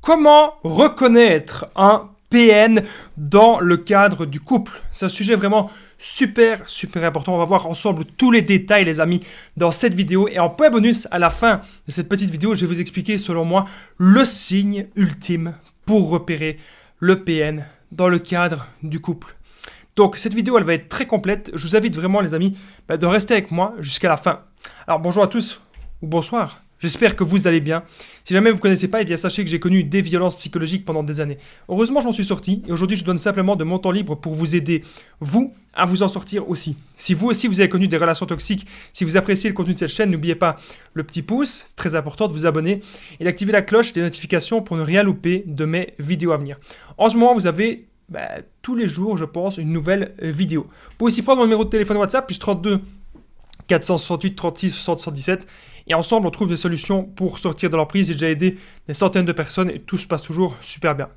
Comment reconnaître un PN dans le cadre du couple? C'est un sujet vraiment super important. On va voir ensemble tous les détails, les amis, dans cette vidéo. Et en point bonus, à la fin de cette petite vidéo, je vais vous expliquer, selon moi, le signe ultime pour repérer le PN dans le cadre du couple. Donc, cette vidéo, elle va être très complète. Je vous invite vraiment, les amis, de rester avec moi jusqu'à la fin. Alors, bonjour à tous, ou bonsoir. J'espère que vous allez bien. Si jamais vous ne connaissez pas, eh bien sachez que j'ai connu des violences psychologiques pendant des années. Heureusement, je m'en suis sorti et aujourd'hui, je donne simplement de mon temps libre pour vous aider, vous, à vous en sortir aussi. Si vous aussi, vous avez connu des relations toxiques, si vous appréciez le contenu de cette chaîne, n'oubliez pas le petit pouce, c'est très important de vous abonner et d'activer la cloche des notifications pour ne rien louper de mes vidéos à venir. En ce moment, vous avez tous les jours, je pense, une nouvelle vidéo. Vous pouvez aussi prendre mon numéro de téléphone WhatsApp, plus 32 468 36 60 117. Et ensemble, on trouve des solutions pour sortir de l'emprise. J'ai déjà aidé des centaines de personnes et tout se passe toujours super bien.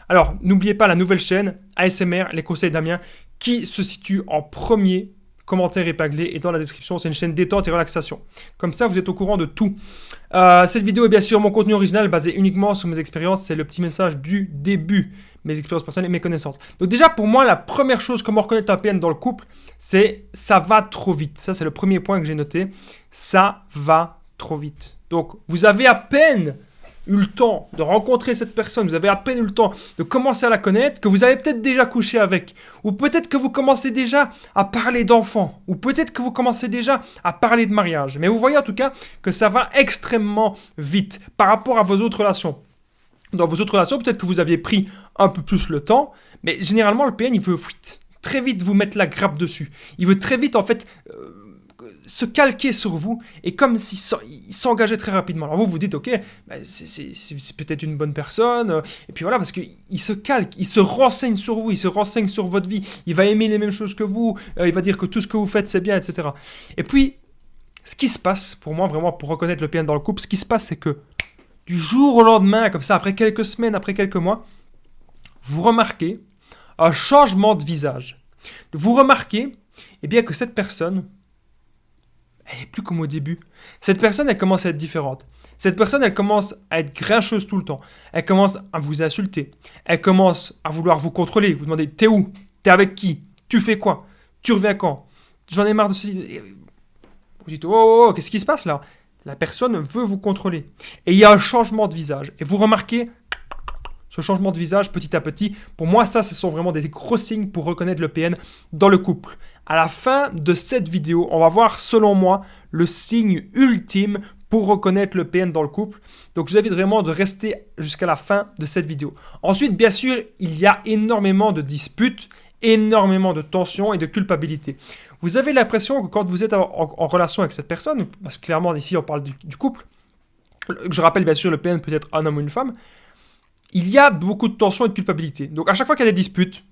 Alors, n'oubliez pas la nouvelle chaîne ASMR, les conseils d'Amien, qui se situe en premier commentaire épinglé et dans la description. C'est une chaîne détente et relaxation. Comme ça, vous êtes au courant de tout. Cette vidéo est bien sûr mon contenu original basé uniquement sur mes expériences. C'est le petit message du début. Mes expériences personnelles et mes connaissances. Donc déjà, pour moi, la première chose, comment reconnaître un PN dans le couple, c'est ça va trop vite. Ça, c'est le premier point que j'ai noté. Ça va trop vite. Donc, vous avez à peine eu le temps de rencontrer cette personne, vous avez à peine eu le temps de commencer à la connaître, que vous avez peut-être déjà couché avec, ou peut-être que vous commencez déjà à parler d'enfants, ou peut-être que vous commencez déjà à parler de mariage. Mais vous voyez en tout cas que ça va extrêmement vite par rapport à vos autres relations. Dans vos autres relations, peut-être que vous aviez pris un peu plus le temps, mais généralement, le PN, il veut très vite vous mettre la grappe dessus. Il veut très vite, en fait, se calquer sur vous, et comme s'il s'engageait très rapidement. Alors vous vous dites, ok, c'est peut-être une bonne personne, et puis voilà, parce qu'il se calque, il se renseigne sur vous, il se renseigne sur votre vie, il va aimer les mêmes choses que vous, il va dire que tout ce que vous faites, c'est bien, etc. Et puis, ce qui se passe, pour moi, vraiment, pour reconnaître le PN dans le couple, ce qui se passe, c'est que du jour au lendemain, comme ça, après quelques semaines, après quelques mois, vous remarquez un changement de visage. Vous remarquez bien, que cette personne, elle n'est plus comme au début. Cette personne, elle commence à être différente. Cette personne, elle commence à être grincheuse tout le temps. Elle commence à vous insulter. Elle commence à vouloir vous contrôler. Vous demandez, t'es où? T'es avec qui? Tu fais quoi? Tu reviens quand? J'en ai marre de ceci. Vous dites, oh, qu'est-ce qui se passe là? La personne veut vous contrôler. Et il y a un changement de visage. Et vous remarquez ce changement de visage petit à petit. Pour moi, ça, ce sont vraiment des gros signes pour reconnaître le PN dans le couple. À la fin de cette vidéo, on va voir, selon moi, le signe ultime pour reconnaître le PN dans le couple. Donc, je vous invite vraiment de rester jusqu'à la fin de cette vidéo. Ensuite, bien sûr, il y a énormément de disputes, énormément de tensions et de culpabilité. Vous avez l'impression que quand vous êtes en relation avec cette personne, parce que clairement ici on parle du couple, je rappelle bien sûr le PN peut être un homme ou une femme, il y a beaucoup de tensions et de culpabilité. Donc à chaque fois qu'il y a des disputes,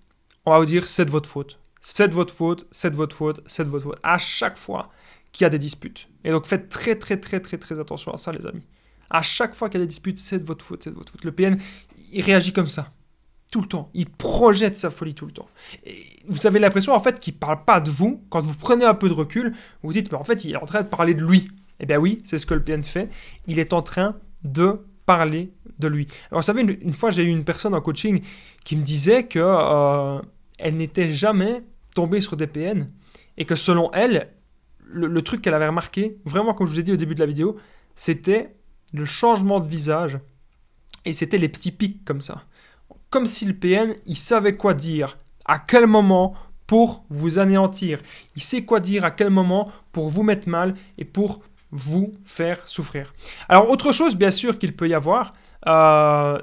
on va vous dire c'est de votre faute, c'est de votre faute, c'est de votre faute, c'est de votre faute. À chaque fois qu'il y a des disputes. Et donc faites très attention à ça les amis. À chaque fois qu'il y a des disputes, c'est de votre faute, c'est de votre faute. Le PN, il réagit comme ça. Tout le temps. Il projette sa folie tout le temps. Et vous avez l'impression, en fait, qu'il ne parle pas de vous. Quand vous prenez un peu de recul, vous vous dites, mais en fait, il est en train de parler de lui. Eh bien oui, c'est ce que le PN fait. Il est en train de parler de lui. Alors, vous savez, une fois, j'ai eu une personne en coaching qui me disait qu'elle n'était jamais tombée sur des PN et que selon elle, le truc qu'elle avait remarqué, vraiment, comme je vous ai dit au début de la vidéo, c'était le changement de visage et c'était les petits pics comme ça. Comme si le PN, il savait quoi dire, à quel moment pour vous anéantir. Il sait quoi dire, à quel moment pour vous mettre mal et pour vous faire souffrir. Alors, autre chose, bien sûr, qu'il peut y avoir,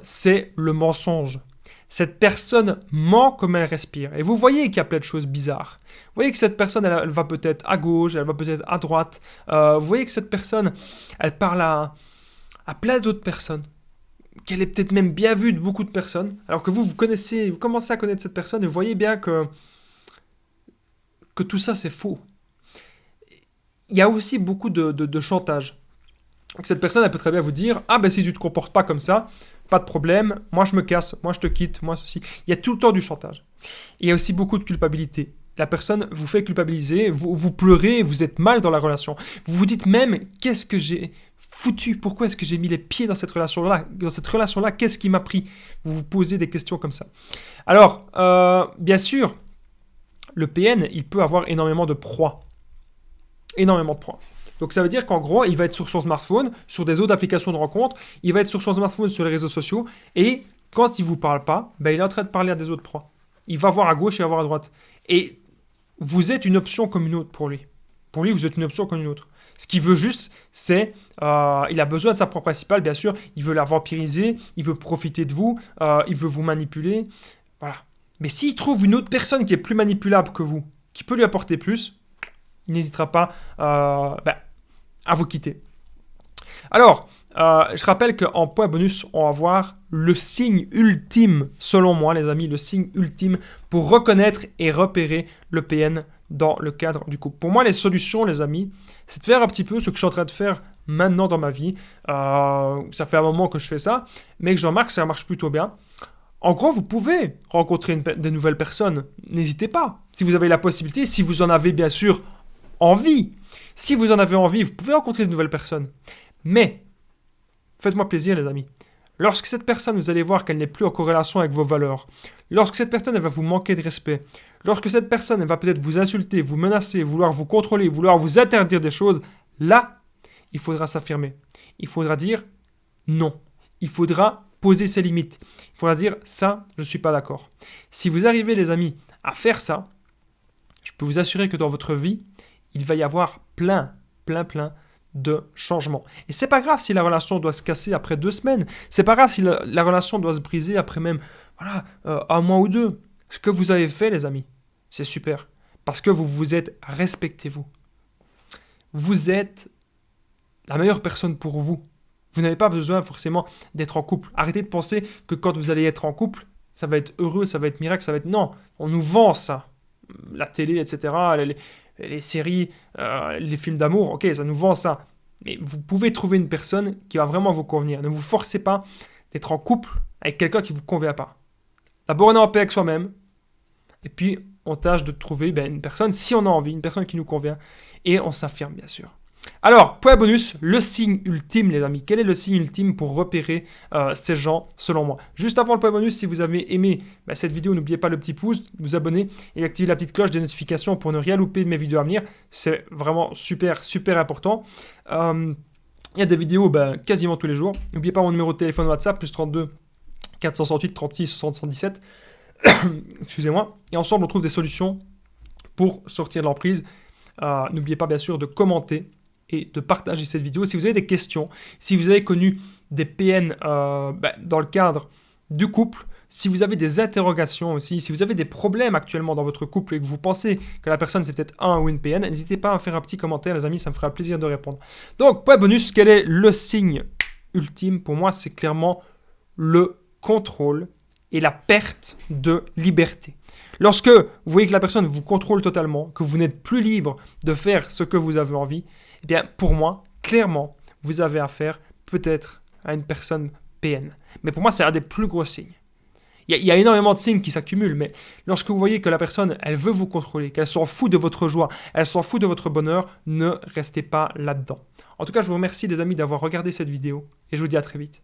c'est le mensonge. Cette personne ment comme elle respire. Et vous voyez qu'il y a plein de choses bizarres. Vous voyez que cette personne, elle va peut-être à gauche, elle va peut-être à droite. Vous voyez que cette personne, elle parle à plein d'autres personnes. Qu'elle est peut-être même bien vue de beaucoup de personnes, alors que vous commencez à connaître cette personne et vous voyez bien que tout ça c'est faux. Il y a aussi beaucoup de chantage. Donc cette personne, elle peut très bien vous dire, ah ben si tu te comportes pas comme ça, pas de problème, moi je me casse, moi je te quitte, moi ceci. Il y a tout le temps du chantage. Et il y a aussi beaucoup de culpabilité. la personne vous fait culpabiliser, vous pleurez, vous êtes mal dans la relation. Vous vous dites même, qu'est-ce que j'ai foutu? Pourquoi est-ce que j'ai mis les pieds dans cette relation-là? Dans cette relation-là, qu'est-ce qui m'a pris? Vous vous posez des questions comme ça. Alors, bien sûr, le PN, il peut avoir énormément de proies. Énormément de proies. Donc ça veut dire qu'en gros, il va être sur son smartphone, sur des autres applications de rencontre, il va être sur son smartphone, sur les réseaux sociaux, et quand il ne vous parle pas, ben, il est en train de parler à des autres proies. Il va voir à gauche et il va voir à droite. Et vous êtes une option comme une autre pour lui. Pour lui, vous êtes une option comme une autre. Ce qu'il veut juste, c'est... il a besoin de sa proie principale, bien sûr. Il veut la vampiriser, il veut profiter de vous, il veut vous manipuler. Voilà. Mais s'il trouve une autre personne qui est plus manipulable que vous, qui peut lui apporter plus, il n'hésitera pas à vous quitter. Alors, je rappelle qu'en point bonus, on va voir le signe ultime, selon moi les amis, le signe ultime pour reconnaître et repérer le PN dans le cadre du couple. Pour moi, les solutions, les amis, c'est de faire un petit peu ce que je suis en train de faire maintenant dans ma vie. Ça fait un moment que je fais ça, mais que je remarque que ça marche plutôt bien. En gros, vous pouvez rencontrer des nouvelles personnes. N'hésitez pas. Si vous avez la possibilité, si vous en avez bien sûr envie. Si vous en avez envie, vous pouvez rencontrer de nouvelles personnes. Mais, faites-moi plaisir les amis. Lorsque cette personne, vous allez voir qu'elle n'est plus en corrélation avec vos valeurs, lorsque cette personne, elle va vous manquer de respect, lorsque cette personne, elle va peut-être vous insulter, vous menacer, vouloir vous contrôler, vouloir vous interdire des choses, là, il faudra s'affirmer. Il faudra dire non. Il faudra poser ses limites. Il faudra dire ça, je ne suis pas d'accord. Si vous arrivez les amis à faire ça, je peux vous assurer que dans votre vie, il va y avoir plein de changements. Et c'est pas grave si la relation doit se casser après 2 semaines. C'est pas grave si la relation doit se briser après même un mois ou 2. Ce que vous avez fait, les amis, c'est super. Parce que vous vous êtes respecté, vous. Vous êtes la meilleure personne pour vous. Vous n'avez pas besoin forcément d'être en couple. Arrêtez de penser que quand vous allez être en couple, ça va être heureux, ça va être miracle, ça va être... Non, on nous vend ça. La télé, etc., les séries, les films d'amour, ok, ça nous vend ça. Mais vous pouvez trouver une personne qui va vraiment vous convenir. Ne vous forcez pas d'être en couple avec quelqu'un qui ne vous convient pas. D'abord, on est en paix avec soi-même. Et puis, on tâche de trouver une personne, si on a envie, une personne qui nous convient. Et on s'affirme, bien sûr. Alors, point bonus, le signe ultime, les amis. Quel est le signe ultime pour repérer ces gens, selon moi? Juste avant le point bonus, si vous avez aimé cette vidéo, n'oubliez pas le petit pouce, vous abonner et activer la petite cloche des notifications pour ne rien louper de mes vidéos à venir. C'est vraiment super important. Il y a des vidéos quasiment tous les jours. N'oubliez pas mon numéro de téléphone WhatsApp, plus 32 468 36 77. Excusez-moi. Et ensemble, on trouve des solutions pour sortir de l'emprise. N'oubliez pas, bien sûr, de commenter et de partager cette vidéo. Si vous avez des questions, si vous avez connu des PN dans le cadre du couple, si vous avez des interrogations aussi, si vous avez des problèmes actuellement dans votre couple et que vous pensez que la personne c'est peut-être un ou une PN, n'hésitez pas à faire un petit commentaire les amis, ça me fera plaisir de répondre. Donc, point bonus, quel est le signe ultime? Pour moi, c'est clairement le contrôle et la perte de liberté. Lorsque vous voyez que la personne vous contrôle totalement, que vous n'êtes plus libre de faire ce que vous avez envie, eh bien, pour moi, clairement, vous avez affaire peut-être à une personne PN. Mais pour moi, c'est un des plus gros signes. Il y a énormément de signes qui s'accumulent, mais lorsque vous voyez que la personne, elle veut vous contrôler, qu'elle s'en fout de votre joie, elle s'en fout de votre bonheur, ne restez pas là-dedans. En tout cas, je vous remercie les amis d'avoir regardé cette vidéo et je vous dis à très vite.